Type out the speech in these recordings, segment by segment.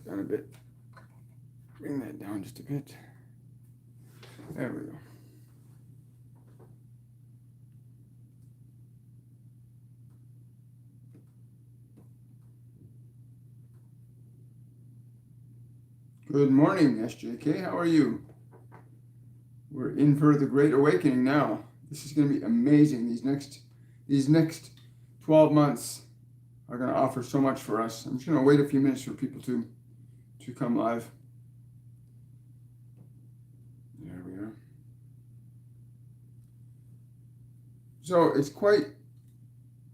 down a bit. Bring that down just a bit. There we go. Good morning, SJK. How are you? We're in for the Great Awakening now. This is going to be amazing. These next 12 months are going to offer so much for us. I'm just going to wait a few minutes for people to come live. There we are. So it's quite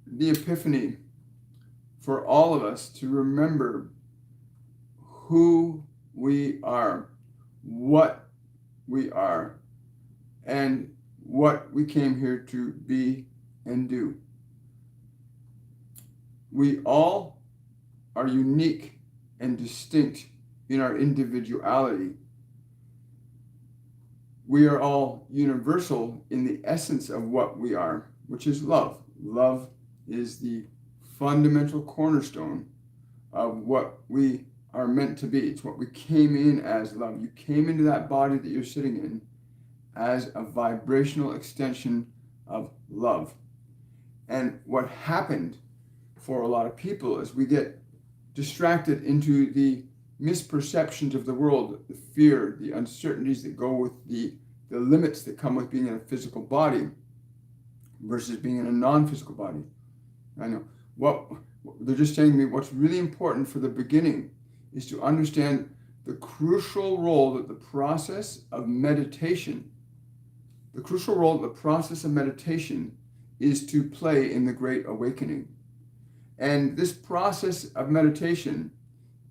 the epiphany for all of us to remember who we are, what we are, and what we came here to be and do. We all are unique and distinct in our individuality. We are all universal in the essence of what we are, which is love. Love is the fundamental cornerstone of what we are meant to be. It's what we came in as, love. You came into that body that you're sitting in as a vibrational extension of love. And what happened for a lot of people is we get distracted into the misperceptions of the world, the fear, the uncertainties that go with the limits that come with being in a physical body versus being in a non-physical body. I know. What they're just saying to me, what's really important for the beginning is to understand the crucial role that the process of meditation is to play in the Great Awakening. And this process of meditation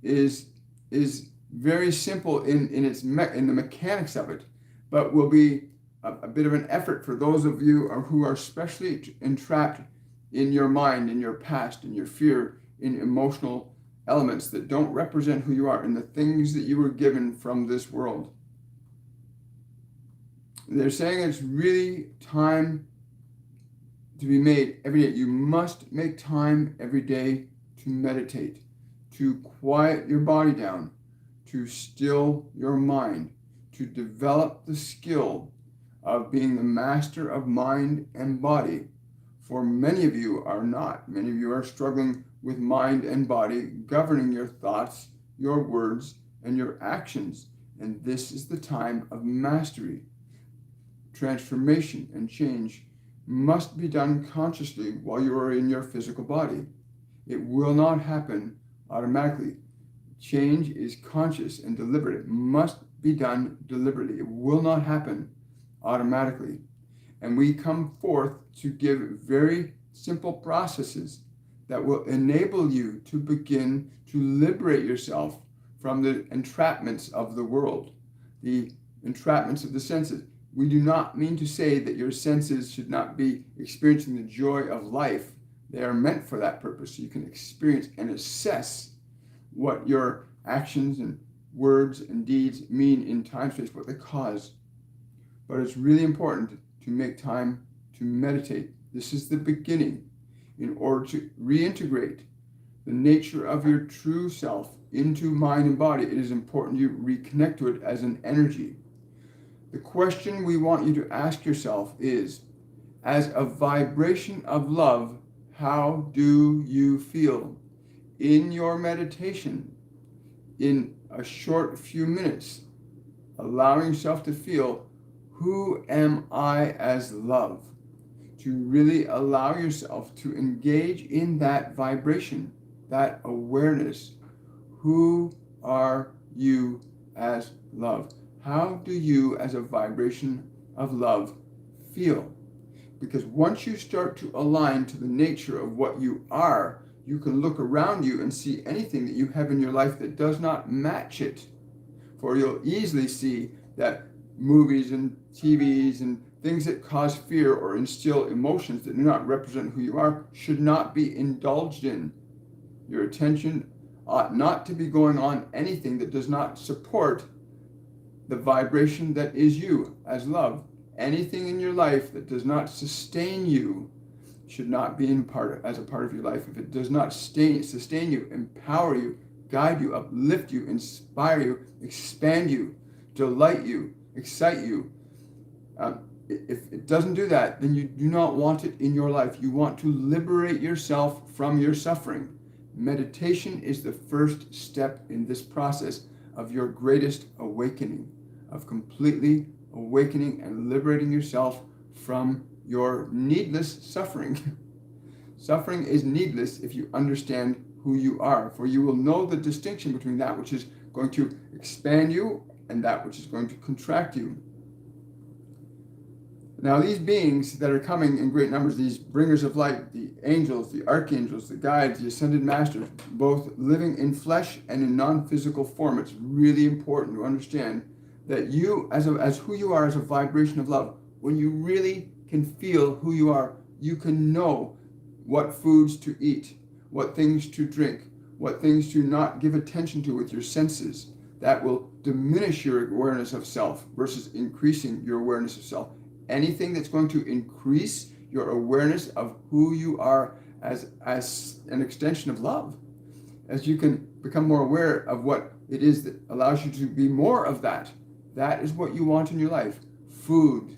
is very simple in the mechanics of it, but will be a bit of an effort for those of you who are especially entrapped in your mind, in your past, in your fear, in emotional elements that don't represent who you are and the things that you were given from this world. They're saying it's really time to be made every day. You must make time every day to meditate, to quiet your body down, to still your mind, to develop the skill of being the master of mind and body. For many of you are not. Many of you are struggling with mind and body, governing your thoughts, your words, and your actions. And this is the time of mastery. Transformation and change must be done consciously while you are in your physical body. It will not happen automatically. Change is conscious and deliberate. It must be done deliberately. It will not happen automatically. And we come forth to give very simple processes that will enable you to begin to liberate yourself from the entrapments of the world, the entrapments of the senses. We do not mean to say that your senses should not be experiencing the joy of life. They are meant for that purpose, so you can experience and assess what your actions and words and deeds mean in time space, what they cause. But it's really important to make time to meditate. This is the beginning. In order to reintegrate the nature of your true self into mind and body, it is important you reconnect to it as an energy. The question we want you to ask yourself is, as a vibration of love, how do you feel? In your meditation, in a short few minutes, allowing yourself to feel, who am I as love? To really allow yourself to engage in that vibration, that awareness. Who are you as love? How do you, as a vibration of love, feel? Because once you start to align to the nature of what you are, you can look around you and see anything that you have in your life that does not match it. For you'll easily see that movies and TVs and things that cause fear or instill emotions that do not represent who you are should not be indulged in. Your attention ought not to be going on anything that does not support the vibration that is you as love. Anything in your life that does not sustain you should not be as a part of your life. If it does not sustain you, empower you, guide you, uplift you, inspire you, expand you, delight you, excite you. If it doesn't do that, then you do not want it in your life. You want to liberate yourself from your suffering. Meditation is the first step in this process of your greatest awakening, of completely awakening and liberating yourself from your needless suffering. Suffering is needless if you understand who you are, for you will know the distinction between that which is going to expand you and that which is going to contract you. Now, these beings that are coming in great numbers, these bringers of light, the angels, the archangels, the guides, the ascended masters, both living in flesh and in non-physical form, it's really important to understand that you, as who you are as a vibration of love, when you really can feel who you are, you can know what foods to eat, what things to drink, what things to not give attention to with your senses. That will diminish your awareness of self versus increasing your awareness of self. Anything that's going to increase your awareness of who you are as an extension of love, as you can become more aware of what it is that allows you to be more of that. That is what you want in your life. Food,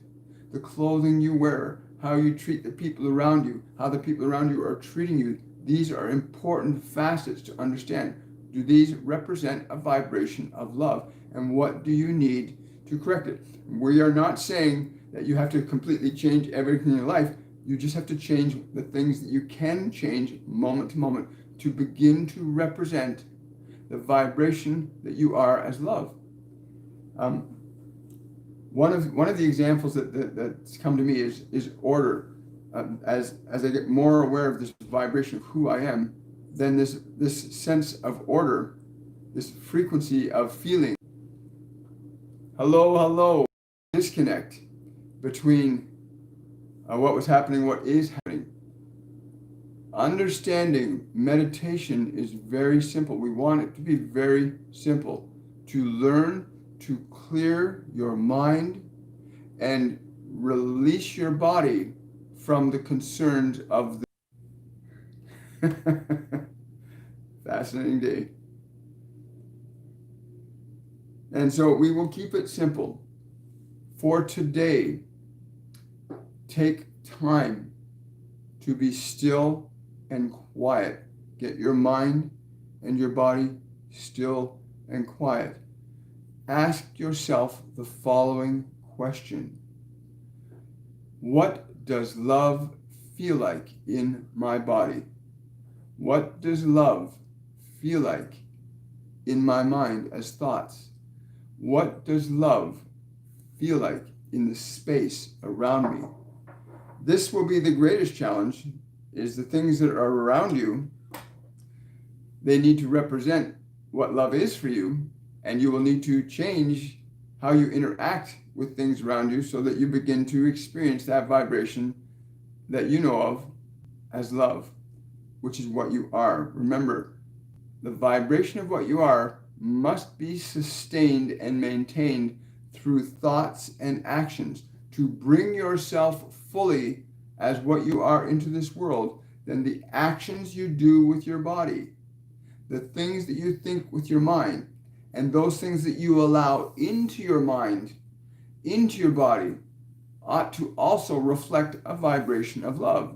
the clothing you wear, how you treat the people around you, how the people around you are treating you. These are important facets to understand. Do these represent a vibration of love? And what do you need to correct it? We are not saying that you have to completely change everything in your life. You just have to change the things that you can change moment to moment to begin to represent the vibration that you are as love. One of the examples that's come to me is order. As I get more aware of this vibration of who I am, then this sense of order, this frequency of feeling, hello, disconnect between what was happening, what is happening. Understanding meditation is very simple. We want it to be very simple. To learn to clear your mind and release your body from the concerns of the fascinating day. And so we will keep it simple. For today, take time to be still and quiet. Get your mind and your body still and quiet. Ask yourself the following question. What does love feel like in my body? What does love feel like in my mind as thoughts? What does love feel like in the space around me? This will be the greatest challenge, is the things that are around you, they need to represent what love is for you, and you will need to change how you interact with things around you so that you begin to experience that vibration that you know of as love, which is what you are. Remember, the vibration of what you are must be sustained and maintained through thoughts and actions. To bring yourself fully as what you are into this world, then the actions you do with your body, the things that you think with your mind, and those things that you allow into your mind, into your body, ought to also reflect a vibration of love.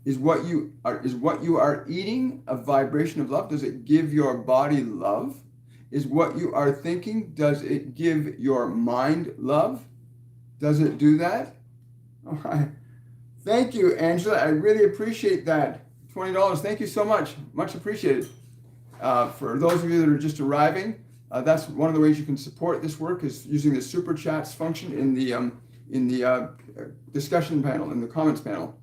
Is what you are eating a vibration of love? Does it give your body love? Is what you are thinking, does it give your mind love? Does it do that? All right. Thank you, Angela. I really appreciate that. $20. Thank you so much. Much appreciated. For those of you that are just arriving, that's one of the ways you can support this work, is using the super chats function in the discussion panel, in the comments panel.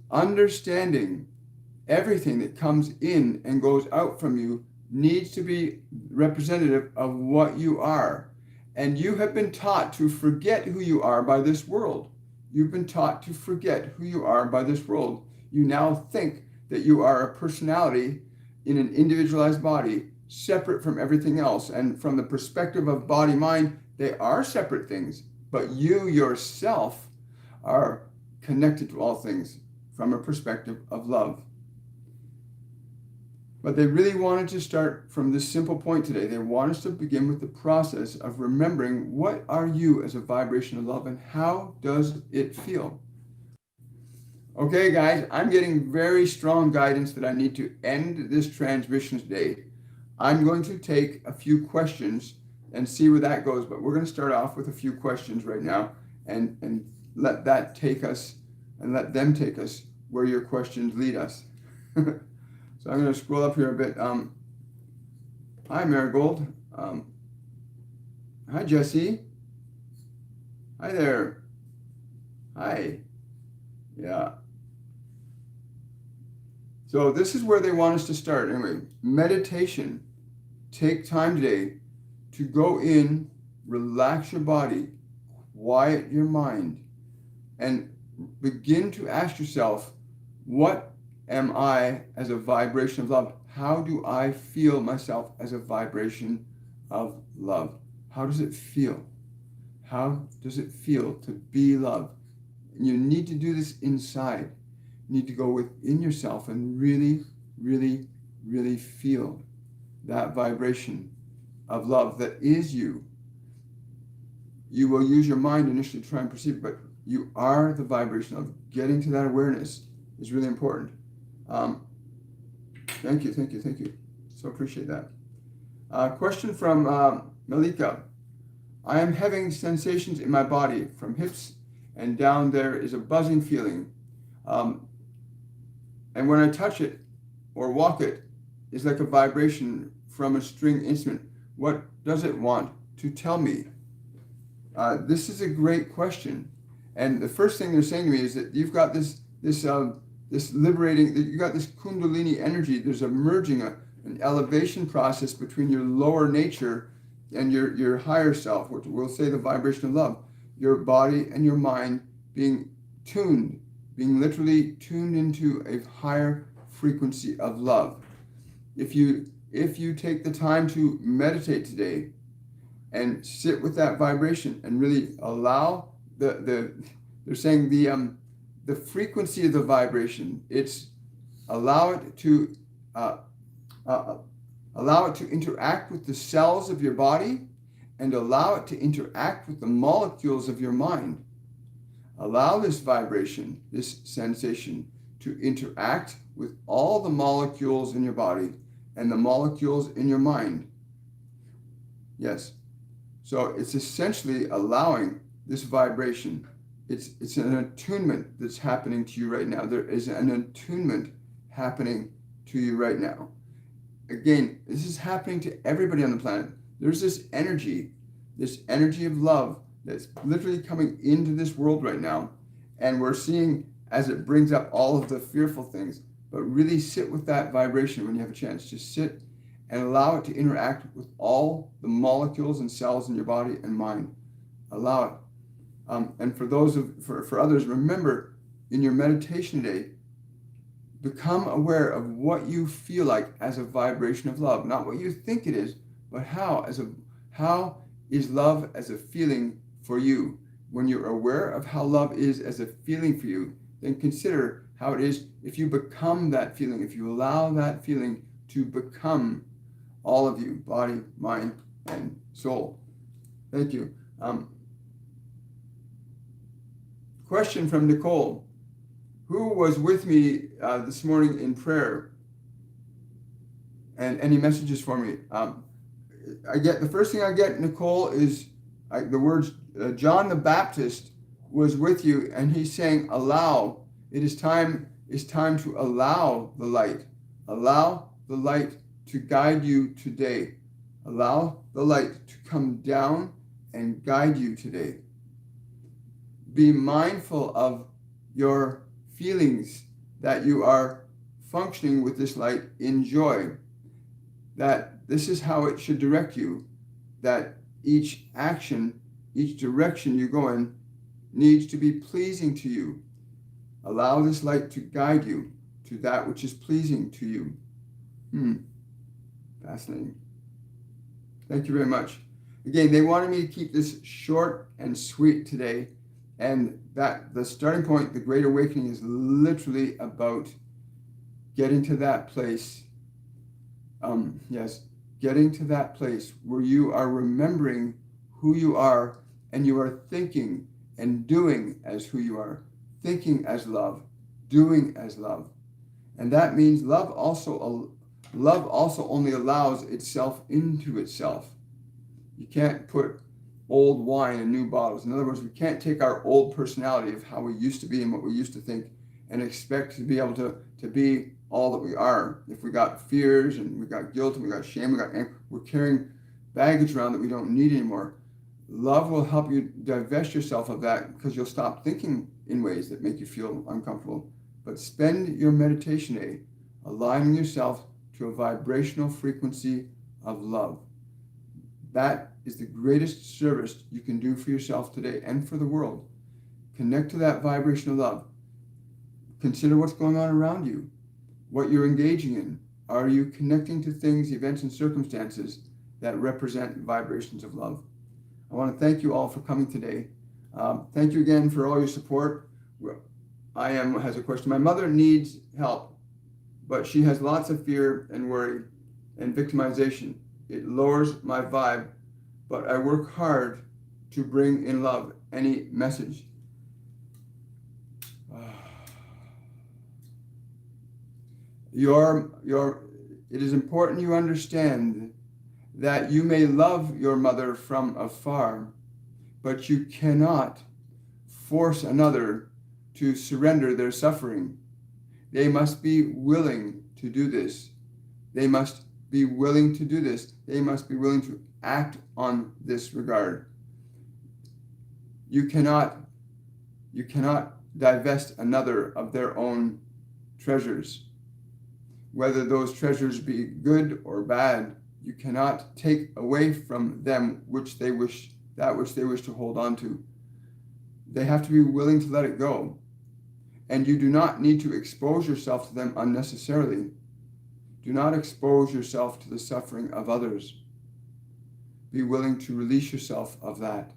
Understanding everything that comes in and goes out from you needs to be representative of what you are. And you have been taught to forget who you are by this world. You've been taught to forget who you are by this world. You now think that you are a personality in an individualized body, separate from everything else. And from the perspective of body-mind, they are separate things. But you yourself are connected to all things from a perspective of love. But they really wanted to start from this simple point today. They want us to begin with the process of remembering, what are you as a vibration of love and how does it feel? Okay, guys, I'm getting very strong guidance that I need to end this transmission today. I'm going to take a few questions and see where that goes, but we're going to start off with a few questions right now and let that take us and let them take us where your questions lead us. So I'm going to scroll up here a bit. Hi, Marigold. Hi, Jesse. Hi there. Hi. Yeah. So this is where they want us to start. Anyway, meditation. Take time today to go in, relax your body, quiet your mind, and begin to ask yourself, what am I as a vibration of love? How do I feel myself as a vibration of love? How does it feel? How does it feel to be love? You need to do this inside. You need to go within yourself and really, really, really feel that vibration of love that is you. You will use your mind initially to try and perceive it, but you are the vibration of getting to that awareness is really important. Thank you. So appreciate that. Question from Malika. I am having sensations in my body from hips and down. There is a buzzing feeling. And when I touch it or walk it, it's like a vibration from a string instrument. What does it want to tell me? This is a great question. And the first thing they're saying to me is that you've got this liberating, you got this Kundalini energy. There's a merging, an elevation process between your lower nature and your higher self, which we'll say the vibration of love. Your body and your mind being tuned, being literally tuned into a higher frequency of love. If you take the time to meditate today and sit with that vibration and really allow they're saying the frequency of the vibration, it's allow it to interact with the cells of your body and allow it to interact with the molecules of your mind. Allow this vibration, this sensation, to interact with all the molecules in your body and the molecules in your mind. Yes. So it's essentially allowing this vibration. It's an attunement that's happening to you right now. There is an attunement happening to you right now. Again, this is happening to everybody on the planet. There's this energy of love that's literally coming into this world right now. And we're seeing as it brings up all of the fearful things, but really sit with that vibration when you have a chance. Just sit and allow it to interact with all the molecules and cells in your body and mind. Allow it. And for others, remember in your meditation today, become aware of what you feel like as a vibration of love, not what you think it is, but how is love as a feeling for you. When you're aware of how love is as a feeling for you, then consider how it is if you become that feeling, if you allow that feeling to become all of you, body, mind, and soul. Thank you. Question from Nicole. Who was with me this morning in prayer? And any messages for me? The first thing I get, Nicole, is the words John the Baptist was with you, and he's saying, allow. It's time to allow the light. Allow the light to guide you today. Allow the light to come down and guide you today. Be mindful of your feelings that you are functioning with this light in joy. That this is how it should direct you. That each action, each direction you go in needs to be pleasing to you. Allow this light to guide you to that which is pleasing to you. Fascinating. Thank you very much. Again, they wanted me to keep this short and sweet today, and that the starting point, the Great Awakening, is literally about getting to that place Yes, getting to that place where you are remembering who you are and you are thinking and doing as who you are, thinking as love, doing as love. And that means love also only allows itself into itself. You can't put old wine in new bottles. In other words, we can't take our old personality of how we used to be and what we used to think and expect to be able to be all that we are. If we got fears and we got guilt and we got shame, we're carrying baggage around that we don't need anymore. Love will help you divest yourself of that because you'll stop thinking in ways that make you feel uncomfortable. But spend your meditation day aligning yourself to a vibrational frequency of love. That is the greatest service you can do for yourself today and for the world. Connect to that vibration of love. Consider what's going on around you, what you're engaging in. Are you connecting to things, events, and circumstances that represent vibrations of love? I want to thank you all for coming today. Thank you again for all your support. Has a question. My mother needs help, but she has lots of fear and worry and victimization. It lowers my vibe, but I work hard to bring in love. Any message? It is important you understand that you may love your mother from afar, but you cannot force another to surrender their suffering. They must be willing to do this. They must be willing to do this. They must be willing to act on this regard. You cannot divest another of their own treasures. Whether those treasures be good or bad, you cannot take away from them that which they wish to hold on to. They have to be willing to let it go. And you do not need to expose yourself to them unnecessarily. Do not expose yourself to the suffering of others. Be willing to release yourself of that.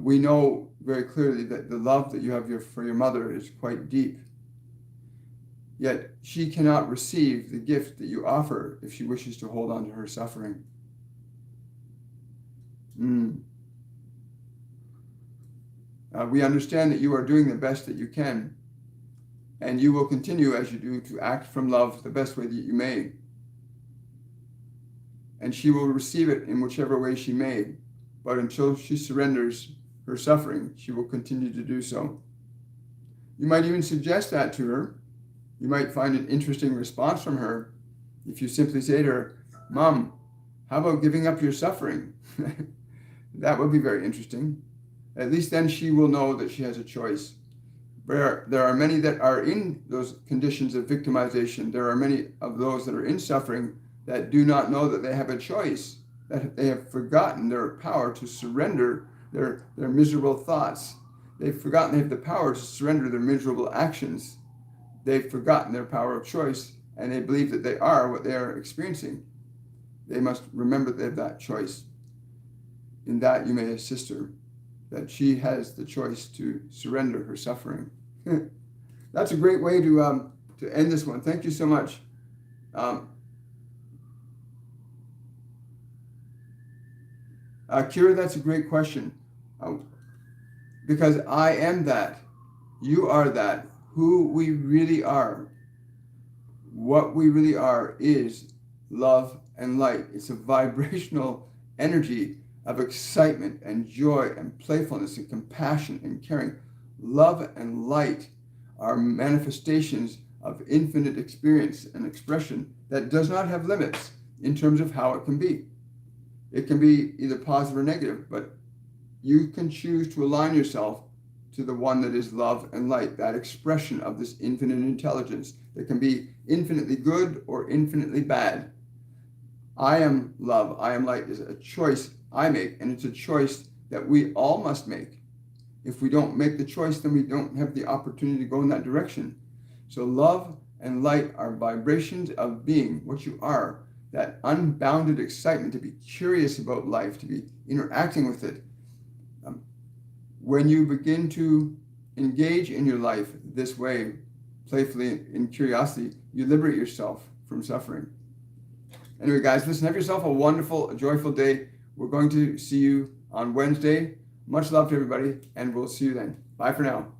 We know very clearly that the love that you have for your mother is quite deep. Yet she cannot receive the gift that you offer if she wishes to hold on to her suffering. We understand that you are doing the best that you can, and you will continue as you do to act from love the best way that you may. And she will receive it in whichever way she may, but until she surrenders her suffering, she will continue to do so. You might even suggest that to her. You might find an interesting response from her if you simply say to her, "Mom, how about giving up your suffering?" That would be very interesting. At least then she will know that she has a choice. There are many that are in those conditions of victimization. There are many of those that are in suffering that do not know that they have a choice, that they have forgotten their power to surrender their miserable thoughts. They've forgotten they have the power to surrender their miserable actions. They've forgotten their power of choice, and they believe that they are what they are experiencing. They must remember they have that choice. In that you may assist her, that she has the choice to surrender her suffering. That's a great way to end this one. Thank you so much. Kira, that's a great question. Because I am that. You are that. Who we really are, what we really are, is love and light. It's a vibrational energy of excitement and joy and playfulness and compassion and caring. Love and light are manifestations of infinite experience and expression that does not have limits in terms of how it can be. It can be either positive or negative, but you can choose to align yourself to the one that is love and light, that expression of this infinite intelligence that can be infinitely good or infinitely bad. I am love, I am light is a choice I make, and it's a choice that we all must make. If we don't make the choice, then we don't have the opportunity to go in that direction. So love and light are vibrations of being what you are, that unbounded excitement to be curious about life, to be interacting with it. When you begin to engage in your life this way, playfully, in curiosity, you liberate yourself from suffering. Anyway, guys, listen, have yourself a wonderful, a joyful day. We're going to see you on Wednesday. Much love to everybody, and we'll see you then. Bye for now.